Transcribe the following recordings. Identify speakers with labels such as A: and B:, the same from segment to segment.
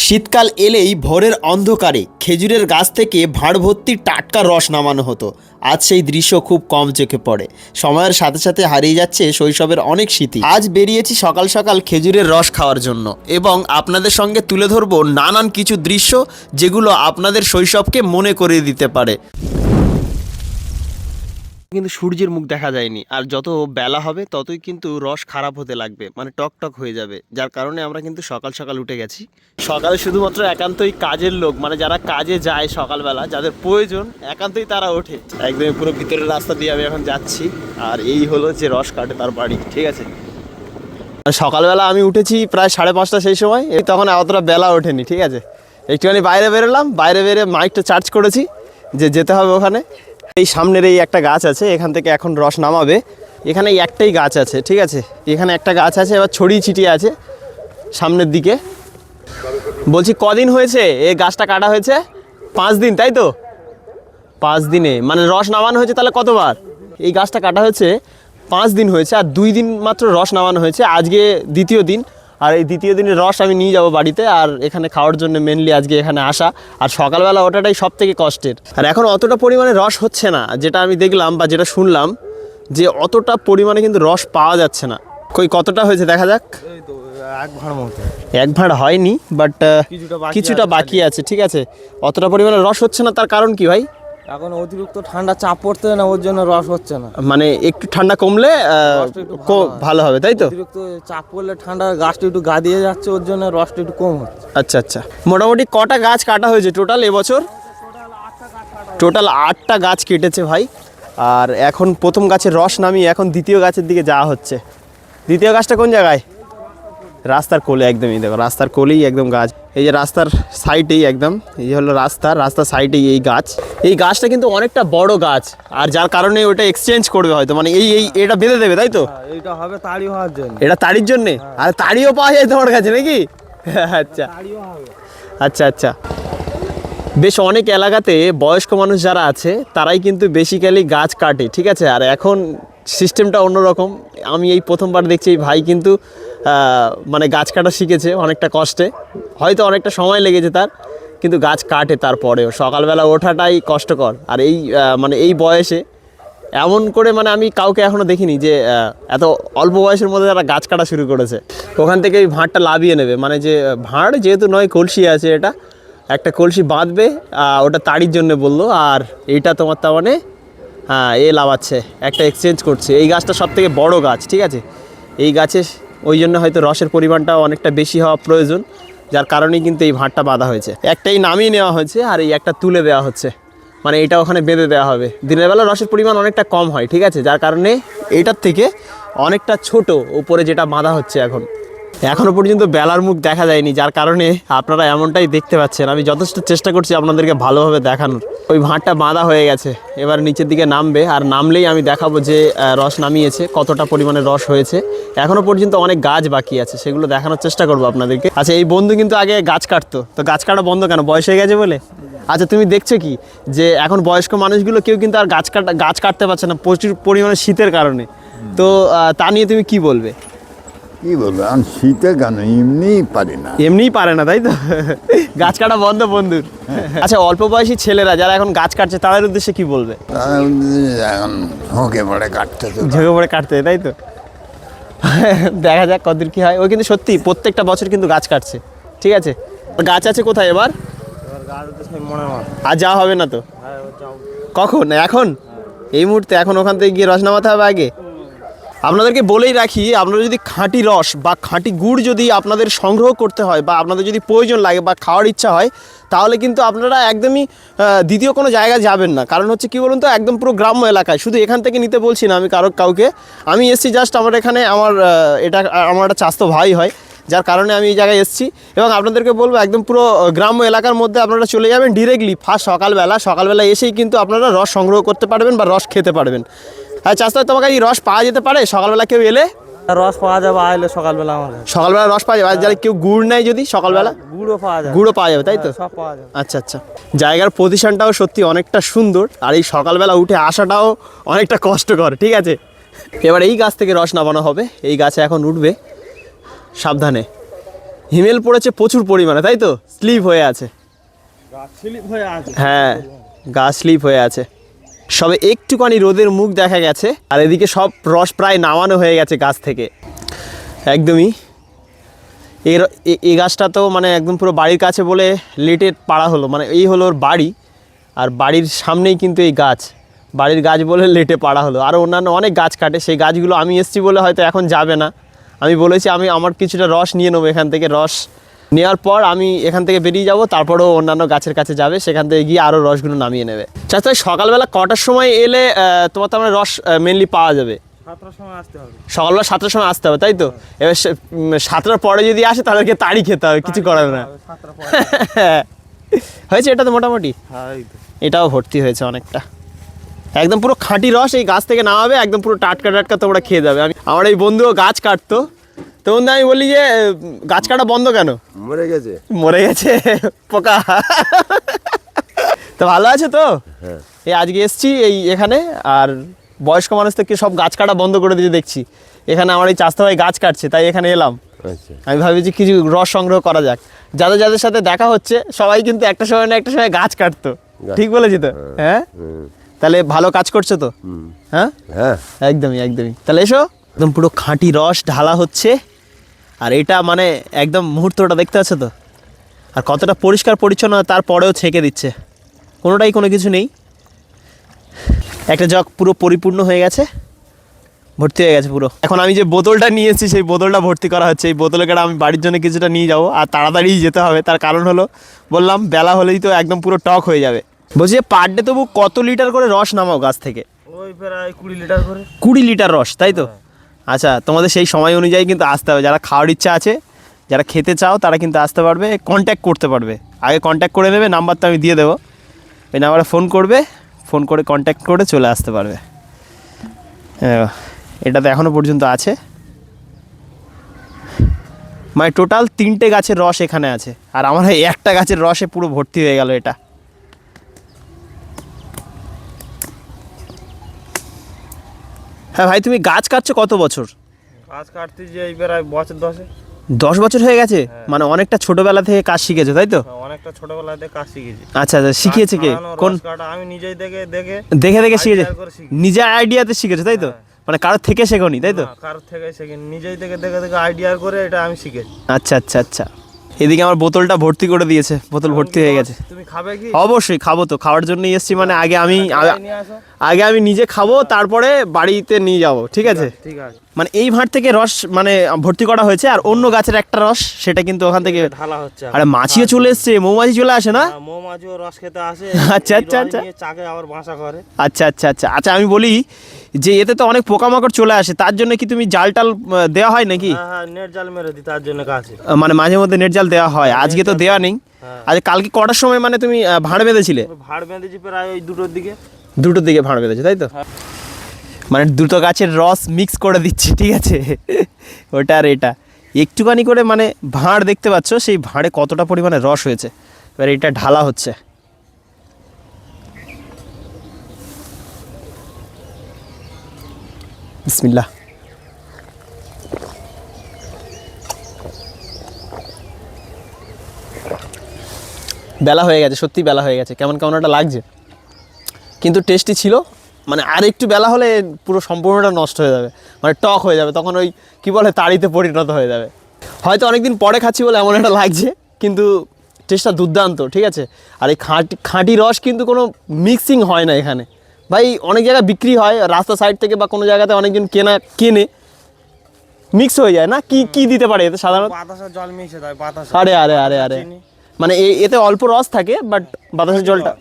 A: শীতকাল এলেই ভোরের অন্ধকারে খেজুরের গাছ থেকে ভাঁড় ভর্তি টাটকা রস নামানো হতো। আজ সেই দৃশ্য খুব কম চোখে পড়ে। সময়ের সাথে সাথে হারিয়ে যাচ্ছে শৈশবের অনেক স্মৃতি। আজ বেরিয়েছি সকাল সকাল খেজুরের রস খাওয়ার জন্য এবং আপনাদের সঙ্গে তুলে ধরবো নানান কিছু দৃশ্য যেগুলো আপনাদের শৈশবকে মনে করিয়ে দিতে পারে। কিন্তু সূর্যের মুখ দেখা যায়নি, আর যত বেলা হবে ততই কিন্তু রস খারাপ হতে লাগবে, মানে টক টক হয়ে যাবে। যার কারণে আমরা কিন্তু সকাল সকাল উঠে গেছি। সকালে শুধুমাত্র একান্তই কাজের লোক, মানে যারা কাজে যায় সকালবেলা, যাদের প্রয়োজন একান্তই তারা ওঠে। একদমই পুরো ভিতরের রাস্তা দিয়ে আমি এখন যাচ্ছি, আর এই হলো যে রস কাটে তার বাড়ি। ঠিক আছে, সকালবেলা আমি উঠেছি প্রায় 5:30 সেই সময়, তখন অতটা বেলা ওঠেনি। ঠিক আছে, একটুখানি বাইরে বেরোলাম, বাইরে বেরিয়ে মাইকটা চার্জ করেছি যে যেতে হবে ওখানে। এই সামনের এই একটা গাছ আছে, এখান থেকে এখন রস নামাবে। এখানে এই একটাই গাছ আছে, ঠিক আছে, এখানে একটা গাছ আছে, এবার ছড়িয়ে ছিটিয়ে আছে সামনের দিকে। বলছি কদিন হয়েছে এই গাছটা কাটা হয়েছে? 5 দিন, তাই তো? 5 দিনে মানে রস নামানো হয়েছে তাহলে কতবার? এই গাছটা কাটা হয়েছে 5 দিন হয়েছে, আর 2 দিন মাত্র রস নামানো হয়েছে। আজকে দ্বিতীয় দিন, আর এই দ্বিতীয় দিনের রস আমি নিয়ে যাব বাড়িতে, আর এখানে খাওয়ার জন্য মেনলি আজকে এখানে আসা। আর সকালবেলা ওঠাটাই সব থেকে কষ্টের। আর এখন অতটা পরিমাণে রস হচ্ছে না, যেটা আমি দেখলাম বা যেটা শুনলাম, যে অতটা পরিমাণে কিন্তু রস পাওয়া যাচ্ছে না। কতটা হয়েছে দেখা যাক। এক ভাঁড় হয়নি, বাট কিছুটা বাকি আছে। ঠিক আছে, অতটা পরিমাণে রস হচ্ছে না, তার কারণ কি ভাই?
B: এখন অতিরিক্ত ঠান্ডা চাপ পড়তে না, ওর জন্য রস হচ্ছে না।
A: মানে একটু ঠান্ডা কমলে ভালো হবে, তাই তো?
B: অতিরিক্ত চাপ পড়লে ঠান্ডা গাছটা একটু গা দিয়ে যাচ্ছে, ওর জন্য রসটা একটু কম হচ্ছে।
A: আচ্ছা আচ্ছা, মোটামুটি কটা গাছ কাটা হয়েছে টোটাল এবছর? টোটাল 8টা গাছ কেটেছে ভাই। আর এখন প্রথম গাছের রস নামিয়ে এখন দ্বিতীয় গাছের দিকে যাওয়া হচ্ছে। দ্বিতীয় গাছটা কোন জায়গায়? রাস্তার কোলে, একদমই দেখো রাস্তার কোলেই একদম গাছ। এই যে রাস্তার সাইডেই একদম, এই হলো রাস্তার সাইডেই এই গাছ। এই গাছটা কিন্তু অনেকটা বড় গাছ, আর যার কারণে ওটা এক্সচেঞ্জ করবে হয়তো, মানে এটা বেঁধে দেবে, তাই তো?
B: এইটা হবে তাড়ি হওয়ার জন্য।
A: এটা তাড়ির জন্যে? আর তাড়িও পাওয়া যায় তোমার কাছে নাকি? আচ্ছা আচ্ছা আচ্ছা। বেশ অনেক এলাকাতে বয়স্ক মানুষ যারা আছে তারাই কিন্তু বেসিক্যালি গাছ কাটে। ঠিক আছে, আর এখন সিস্টেমটা অন্যরকম। আমি এই প্রথমবার দেখছি এই ভাই কিন্তু মানে গাছ কাটা শিখেছে অনেকটা কষ্টে, হয়তো অনেকটা সময় লেগেছে তার, কিন্তু গাছ কাটে। তারপরেও সকালবেলা ওঠাটাই কষ্টকর। আর এই মানে এই বয়সে এমন করে, মানে আমি কাউকে এখনও দেখিনি যে এত অল্প বয়সের মধ্যে তারা গাছ কাটা শুরু করেছে। ওখান থেকে এই ভাঁড়টা লাভিয়ে নেবে, মানে যে ভাঁড় যেহেতু নয়, কলসি আছে, এটা একটা কলসি বাঁধবে, ওটা তাড়ির জন্য বললো। আর এইটা তোমার তার মানে লাভাচ্ছে, একটা এক্সচেঞ্জ করছে। এই গাছটা সব থেকে বড়ো গাছ, ঠিক আছে, এই গাছে ওই জন্য হয়তো রসের পরিমাণটাও অনেকটা বেশি হওয়া প্রয়োজন, যার কারণেই কিন্তু এই ভাঁড়টা বাঁধা হয়েছে। একটাই নামিয়ে নেওয়া হয়েছে, আর এই একটা তুলে দেওয়া হচ্ছে, মানে এটা ওখানে বেঁধে দেওয়া হবে। দিনের বেলা রসের পরিমাণ অনেকটা কম হয়, ঠিক আছে, যার কারণে এইটার থেকে অনেকটা ছোট উপরে যেটা বাঁধা হচ্ছে। এখনও পর্যন্ত বেলার মুখ দেখা যায়নি, যার কারণে আপনারা এমনটাই দেখতে পাচ্ছেন। আমি যথেষ্ট চেষ্টা করছি আপনাদেরকে ভালোভাবে দেখানোর। ওই ভাঁড়টা বাঁধা হয়ে গেছে, এবার নিচের দিকে নামবে, আর নামলেই আমি দেখাবো যে রস নামিয়েছে, কতটা পরিমাণে রস হয়েছে। এখনও পর্যন্ত অনেক গাছ বাকি আছে, সেগুলো দেখানোর চেষ্টা করবো আপনাদেরকে। আচ্ছা, এই বন্ধু কিন্তু আগে গাছ কাটতো, তো গাছ কাটা বন্ধ কেন? বয়স হয়ে গেছে বলে? আচ্ছা, তুমি দেখছো কি যে এখন বয়স্ক মানুষগুলো কেউ কিন্তু আর গাছ কাটতে পারছে না প্রচুর পরিমাণে শীতের কারণে, তো তা নিয়ে তুমি কি বলবে?
C: কি বলবো, এখন শীতে কেন,
A: এমনিই পারে না, তাই তো? গাছ কাটা বন্ধ বন্ধুর। আচ্ছা, অল্প বয়সী ছেলেরা যারা এখন গাছ কাটছে তাদের উদ্দেশ্যে কি বলবে?
C: এখন ঝোঁকে পড়ে
A: কাটতে, তাই তো? দেখা যাক কতদূর কি হয়। ওই কিন্তু সত্যি প্রত্যেকটা বছর কিন্তু গাছ কাটছে, ঠিক আছে। গাছ আছে কোথায় এবার? আর যাওয়া হবে না তো? কখন? এখন এই মুহূর্তে এখন ওখান থেকে গিয়ে রস নামাতে হবে আগে। আপনাদেরকে বলেই রাখি, আপনারা যদি খাঁটি রস বা খাঁটি গুড় যদি আপনাদের সংগ্রহ করতে হয়, বা আপনাদের যদি প্রয়োজন লাগে বা খাওয়ার ইচ্ছা হয়, তাহলে কিন্তু আপনারা একদমই দ্বিতীয় কোনো জায়গায় যাবেন না। কারণ হচ্ছে কি বলুন তো, একদম পুরো গ্রাম্য এলাকায়। শুধু এখান থেকে নিতে বলছি না আমি কাউকে, আমি এসছি জাস্ট আমার এখানে এটা আমার একটা চাস্তো ভাই হয়, যার কারণে আমি এই জায়গায় এসেছি। এবং আপনাদেরকে বলবো একদম পুরো গ্রাম্য এলাকার মধ্যে আপনারা চলে যাবেন ডিরেক্টলি ফার্স্ট সকালবেলা এসেই কিন্তু আপনারা রস সংগ্রহ করতে পারবেন বা রস খেতে পারবেন। হ্যাঁ চাস্তো, তোমাকে এই রস পাওয়া যেতে পারে সকালবেলা কেউ এলে?
B: রস পাওয়া যাবে আইলে সকালবেলা, আমাদের
A: সকালবেলা রস পাওয়া যাবে। আর যারা কেউ গুড় নেয় যদি সকালবেলা, গুড়ও পাওয়া যাবে, তাই তো?
B: সব পাওয়া যাবে।
A: আচ্ছা আচ্ছা, জায়গার পজিশনটাও সত্যি অনেকটা সুন্দর, আর এই সকালবেলা উঠে আসাটাও অনেকটা কষ্টকর, ঠিক আছে। এবার এই গাছ থেকে রস নামানো হবে, এই গাছে এখন উঠবে, সাবধানে। হিমেল পড়েছে প্রচুর পরিমাণে, তাই তো? স্লিপ হয়ে আছে।
B: গাছ স্লিপ হয়ে আছে।
A: হ্যাঁ, গাছ স্লিপ হয়ে আছে। সবে একটুখানি রোদের মুখ দেখা গেছে, আর এদিকে সব রস প্রায় নামানো হয়ে গেছে গাছ থেকে একদমই। এই গাছটা তো মানে একদম পুরো বাড়ির কাছে বলে লেটে পাড়া হলো, মানে এই হলো ওর বাড়ি, আর বাড়ির সামনেই কিন্তু এই গাছ, বাড়ির গাছ বলে লেটে পাড়া হলো। আর অন্যান্য অনেক গাছ কাটে, সেই গাছগুলো আমি এসছি বলে হয়তো এখন যাবে না। আমি বলেছি আমি আমার কিছুটা রস নিয়ে নেবো এখান থেকে, রস নেওয়ার পর আমি এখান থেকে বেরিয়ে যাব, তারপরেও অন্যান্য গাছের কাছে যাবে, সেখান থেকে গিয়ে আরও রসগুলো নামিয়ে নেবে। চাচা সকালবেলা কটার সময় এলে তোমার তো মানে রস মেনলি পাওয়া যাবে?
B: 7টার সময় আসতে হবে।
A: সকালবেলা 7টার সময় আসতে হবে, তাই তো? এবার 7টার পরে যদি আসে তাদেরকে তাড়ি খেতে হবে, কিছু করার না।
B: 7টার পরে।
A: হয়েছে এটা তো মোটামুটি,
B: হ্যাঁ এই তো।
A: এটাও ভর্তি হয়েছে অনেকটা। একদম পুরো খাঁটি রস এই গাছ থেকে নামাবে, একদম পুরো টাটকা টাটকা তোমরা খেয়ে যাবে। আমার এই বন্ধুও গাছ কাটতো, তো বন্ধু আমি বলি যে গাছ কাটা বন্ধ কেন?
C: মরে গেছে।
A: মরে গেছে পোকা। তো ভালো আছে তো?
C: হ্যাঁ।
A: এই আজকে এসছি এই এখানে, আর বয়স্ক মানুষ থেকে সব গাছ কাটা বন্ধ করে দিয়ে দেখছি এখানে আমার এই চাস্তা ভাই গাছ কাটছে, তাই এখানে এলাম।
C: আচ্ছা।
A: আমি ভাবছি কিছু রস সংগ্রহ করা যাক। যাদের যাদের সাথে দেখা হচ্ছে সবাই কিন্তু একটা সময় না একটা সময় গাছ কাটতো, ঠিক বলেছি তো? হ্যাঁ, তাহলে ভালো কাজ করছো তো? হ্যাঁ
C: হ্যাঁ,
A: একদমই একদমই। তাহলে এসো, একদম পুরো খাঁটি রস ঢালা হচ্ছে, আর এটা মানে একদম মুহূর্তটা দেখতে পাচ্ছ তো? আর কতটা পরিষ্কার পরিচ্ছন্ন, তারপরেও ছেঁকে দিচ্ছে, কোনোটাই কোনো কিছু নেই। একটা জগ পুরো পরিপূর্ণ হয়ে গেছে, ভর্তি হয়ে গেছে পুরো। এখন আমি যে বোতলটা নিয়েছি সেই বোতলটা ভর্তি করা হচ্ছে। এই বোতলে করে আমি বাড়ির জন্য কিছুটা নিয়ে যাবো, আর তাড়াতাড়ি যেতে হবে, তার কারণ হলো বললাম বেলা হলেই তো একদম পুরো টক হয়ে যাবে। বলছি পার ডে তবু কত লিটার করে রস নামাও গাছ থেকে?
B: ওই প্রায় 20 লিটার করে।
A: 20 লিটার রস, তাই তো? আচ্ছা, তোমাদের সেই সময় অনুযায়ী কিন্তু আসতে হবে। যারা খাওয়ার ইচ্ছা আছে, যারা খেতে চাও, তারা কিন্তু আসতে পারবে, কন্ট্যাক্ট করতে পারবে। আগে কন্ট্যাক্ট করে নেবে, নাম্বারটা আমি দিয়ে দেবো, ওই নাম্বারে ফোন করবে, ফোন করে কন্ট্যাক্ট করে চলে আসতে পারবে। এটা তো এখনও পর্যন্ত আছে, মানে টোটাল 3টে গাছের রস এখানে আছে, আর আমার এই একটা গাছের রসে পুরো ভর্তি হয়ে গেল এটা। হ্যাঁ ভাই, তুমি গাছ কাটছো কত বছর?
B: গাছ কাটতে যে এই প্রায় বছর 10।
A: 10 বছর হয়ে গেছে? মানে অনেকটা ছোটবেলা থেকে কাজ শিখেছো, তাই তো?
B: অনেকটা ছোটবেলাতে কাজ শিখেছি।
A: আচ্ছা আচ্ছা, শিখিয়েছে কে? কোন?
B: রস কাটা আমি নিজেই দেখে দেখে
A: দেখে দেখে শিখেছে?
B: idea করে শিখি।
A: নিজের আইডিয়াতে শিখেছো, তাই তো? মানে কারোর থেকে শেখোনি, তাই তো?
B: না, কারোর থেকে শিখি, নিজেই দেখে দেখে দেখে আইডিয়া করে এটা আমি শিখেছি।
A: আচ্ছা আচ্ছা আচ্ছা। এদিকে আমার বোতলটা ভর্তি করে দিয়েছে, বোতল ভর্তি হয়ে গেছে।
B: তুমি খাবে কি?
A: অবশ্যই খাবো তো, খাওয়ার জন্যই এসেছি। মানে আগে আমি
B: নিয়ে আসো।
A: আগে আমি নিজে খাবো, তারপরে বাড়িতে নিয়ে যাব, ঠিক আছে?
B: ঠিক আছে।
A: মানে এই ভাঁড় থেকে রস মানে ভর্তি করা হয়েছে, আর অন্য গাছের একটা রস সেটা কিন্তু ওখান থেকে
B: ঢালা হচ্ছে।
A: আরে মাছিও চলে এসছে, মৌমাছি চলে আসে না?
B: হ্যাঁ, মৌমাছিও রস খেতে আসে।
A: আচ্ছা,
B: এই
A: আচ্ছা,
B: রস
A: আচ্ছা।
B: নিয়ে চাকে আবার বাসা করে।
A: আচ্ছা আচ্ছা আচ্ছা আচ্ছা, আমি বলি যে এতে তো অনেক পোকামাকড় চলে আসে, তার জন্য কি তুমি জাল টাল দেওয়া হয় নাকি?
B: হ্যাঁ হ্যাঁ, নেট জাল মেরে দিই তার জন্য গাছে।
A: মানে মাঝে মধ্যে নেট জাল দেওয়া হয়, আজকে তো দেওয়া নেই।
B: হ্যাঁ।
A: আজ কালকে কটার সময় মানে তুমি ভাঁড় বেঁধেছিলে?
B: ভাড় বেঁধেছি প্রায় ওই 2টোর দিকে।
A: 2টোর দিকে ভাঁড় বেঁধেছে, তাই তো? মানে দুটো গাছের রস মিক্স করে দিচ্ছি, ঠিক আছে? ওটা আর এটা একটুখানি করে মানে ভাঁড় দেখতে পাচ্ছ, সেই ভাঁড়ে কতটা পরিমাণে রস হয়েছে। এবার এটা ঢালা হচ্ছে। বিসমিল্লাহ। বেলা হয়ে গেছে, সত্যি বেলা হয়ে গেছে, কেমন কেমন একটা লাগছে, কিন্তু টেস্টি ছিল। মানে আর একটু বেলা হলে পুরো সম্পূর্ণটা নষ্ট হয়ে যাবে, মানে টক হয়ে যাবে, তখন ওই কি বলে তাড়িতে পরিণত হয়ে যাবে। হয়তো অনেকদিন পরে খাচ্ছি বলে এমন একটা লাগছে, কিন্তু টেস্টটা দুর্দান্ত, ঠিক আছে? আর এই খাঁটি রস কিন্তু কোনো মিক্সিং হয় না এখানে ভাই। অনেক জায়গায় বিক্রি হয় রাস্তা সাইড থেকে, বা কোনো জায়গাতে অনেকজন কেনে মিক্স হয়ে যায় না। কি কি দিতে পারে এতে সাধারণত?
B: বাতাসা জল মিশে দেয়, বাতাসা।
A: আরে আরে আরে আরে, মানে এতে অল্প রস থাকে, বাট বাতাসের জলটা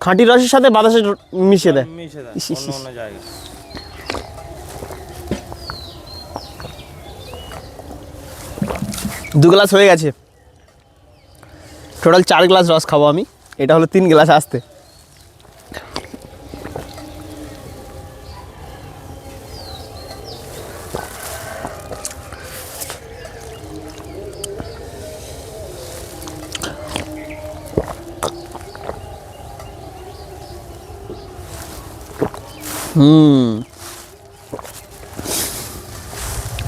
A: খাঁটি রসের সাথে বাতাসের মিশিয়ে দেয়।
B: মিশে দেয়
A: ইস, ইস, ইস।
B: অন্য জায়গায়।
A: 2 গ্লাস হয়ে গেছে, টোটাল 4 গ্লাস রস খাবো আমি। এটা হলো 3 গ্লাস আসতে।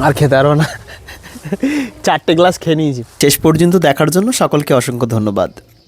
A: আর খেতে পারবো না, 4টে গ্লাস খেয়ে নিয়েছি। শেষ পর্যন্ত দেখার জন্য সকলকে অসংখ্য ধন্যবাদ।